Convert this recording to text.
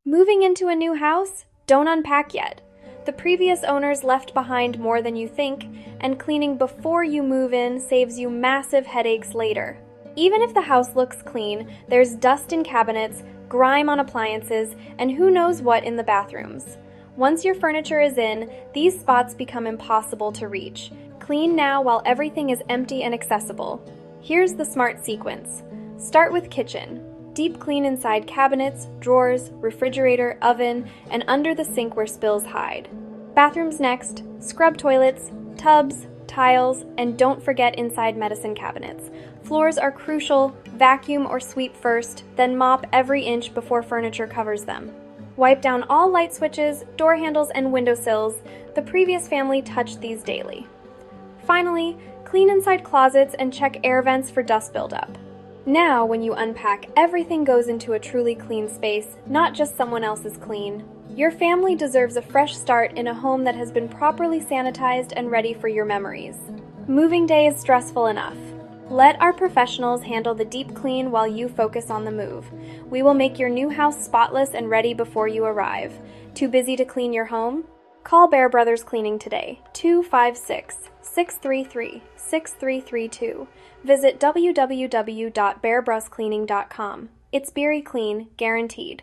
Moving into a new house? Don't unpack yet. The previous owners left behind more than you think, and cleaning before you move in saves you massive headaches later. Even if the house looks clean, there's dust in cabinets, grime on appliances, and who knows what in the bathrooms. Once your furniture is in, these spots become impossible to reach. Clean now while everything is empty and accessible. Here's the smart sequence. Start with kitchen. Deep clean inside cabinets, drawers, refrigerator, oven, and under the sink where spills hide. Bathrooms next. Scrub toilets, tubs, tiles, and don't forget inside medicine cabinets. Floors are crucial. Vacuum or sweep first, then mop every inch before furniture covers them. Wipe down all light switches, door handles, and windowsills. The previous family touched these daily. Finally, clean inside closets and check air vents for dust buildup. Now, when you unpack, everything goes into a truly clean space, not just someone else's clean. Your family deserves a fresh start in a home that has been properly sanitized and ready for your memories. Moving day is stressful enough. Let our professionals handle the deep clean while you focus on the move. We will make your new house spotless and ready before you arrive. Too busy to clean your home? Call Bear Brothers Cleaning today, 256-633-6332. Visit www.bearbruscleaning.com. It's Beery Clean, guaranteed.